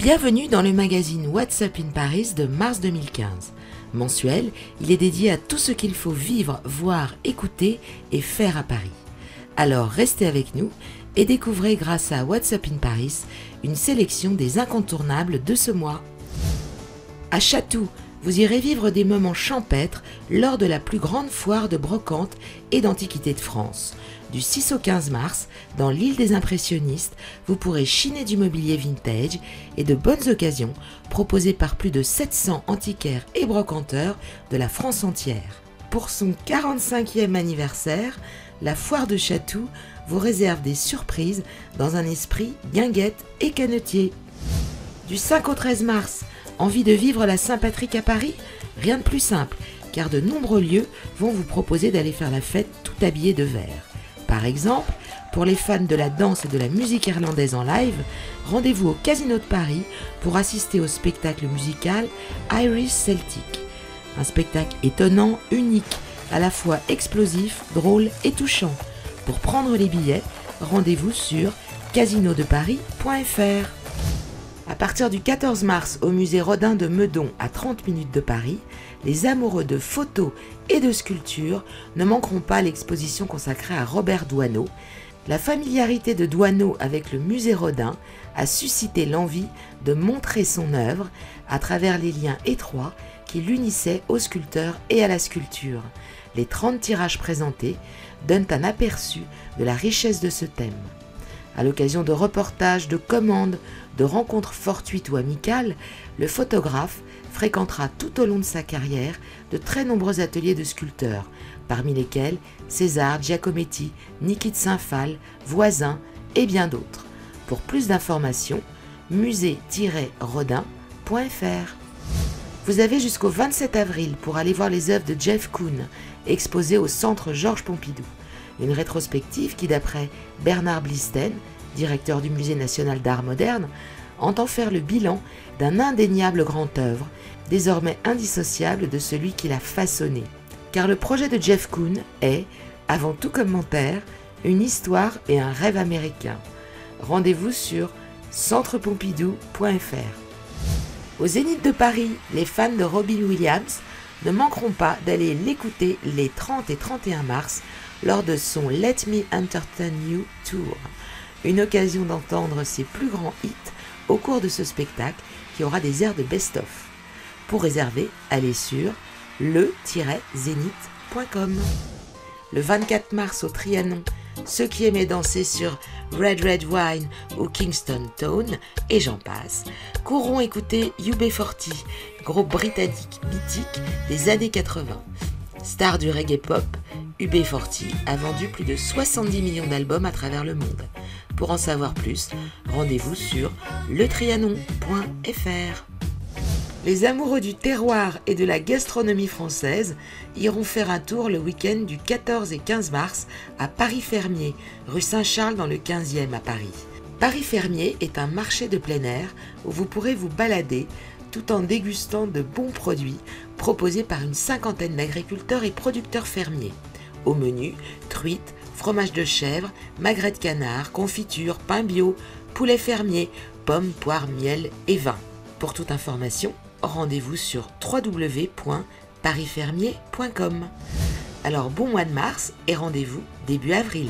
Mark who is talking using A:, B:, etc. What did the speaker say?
A: Bienvenue dans le magazine What's Up in Paris de mars 2015. Mensuel, il est dédié à tout ce qu'il faut vivre, voir, écouter et faire à Paris. Alors restez avec nous et découvrez grâce à What's Up in Paris une sélection des incontournables de ce mois. À Chatou, vous irez vivre des moments champêtres lors de la plus grande foire de brocante et d'antiquités de France. Du 6 au 15 mars, dans l'île des impressionnistes, vous pourrez chiner du mobilier vintage et de bonnes occasions proposées par plus de 700 antiquaires et brocanteurs de la France entière. Pour son 45e anniversaire, la foire de Chatou vous réserve des surprises dans un esprit guinguette et canetier. Du 5 au 13 mars, envie de vivre la Saint-Patrick à Paris? Rien de plus simple, car de nombreux lieux vont vous proposer d'aller faire la fête tout habillé de vert. Par exemple, pour les fans de la danse et de la musique irlandaise en live, rendez-vous au Casino de Paris pour assister au spectacle musical Irish Celtic. Un spectacle étonnant, unique, à la fois explosif, drôle et touchant. Pour prendre les billets, rendez-vous sur casinodeparis.fr. À partir du 14 mars au musée Rodin de Meudon à 30 minutes de Paris, les amoureux de photos et de sculptures ne manqueront pas l'exposition consacrée à Robert Doisneau. La familiarité de Doisneau avec le musée Rodin a suscité l'envie de montrer son œuvre à travers les liens étroits qui l'unissaient au sculpteur et à la sculpture. Les 30 tirages présentés donnent un aperçu de la richesse de ce thème. À l'occasion de reportages, de commandes, de rencontres fortuites ou amicales, le photographe fréquentera tout au long de sa carrière de très nombreux ateliers de sculpteurs, parmi lesquels César, Giacometti, Niki de Saint-Phal, Voisin et bien d'autres. Pour plus d'informations, musée-rodin.fr. Vous avez jusqu'au 27 avril pour aller voir les œuvres de Jeff Koons, exposées au Centre Georges Pompidou. Une rétrospective qui, d'après Bernard Blisten, directeur du Musée national d'art moderne, entend faire le bilan d'un indéniable grand œuvre, désormais indissociable de celui qui l'a façonné. Car le projet de Jeff Koons est, avant tout commentaire, une histoire et un rêve américain. Rendez-vous sur centrepompidou.fr. Au Zénith de Paris, les fans de Robin Williams ne manqueront pas d'aller l'écouter les 30 et 31 mars lors de son Let Me Entertain You Tour. Une occasion d'entendre ses plus grands hits au cours de ce spectacle qui aura des airs de best-of. Pour réserver, allez sur le-zénith.com. Le 24 mars au Trianon, ceux qui aimaient danser sur Red Red Wine ou Kingston Tone, et j'en passe, courront écouter UB40, groupe britannique mythique des années 80. Star du reggae pop, UB40 a vendu plus de 70 millions d'albums à travers le monde. Pour en savoir plus, rendez-vous sur letrianon.fr. Les amoureux du terroir et de la gastronomie française iront faire un tour le week-end du 14 et 15 mars à Paris-Fermier, rue Saint-Charles dans le 15e à Paris. Paris-Fermier est un marché de plein air où vous pourrez vous balader tout en dégustant de bons produits proposés par une cinquantaine d'agriculteurs et producteurs fermiers. Au menu, truites, fromage de chèvre, magret de canard, confiture, pain bio, poulet fermier, pommes, poires, miel et vin. Pour toute information, rendez-vous sur www.parisfermier.com. Alors bon mois de mars et rendez-vous début avril.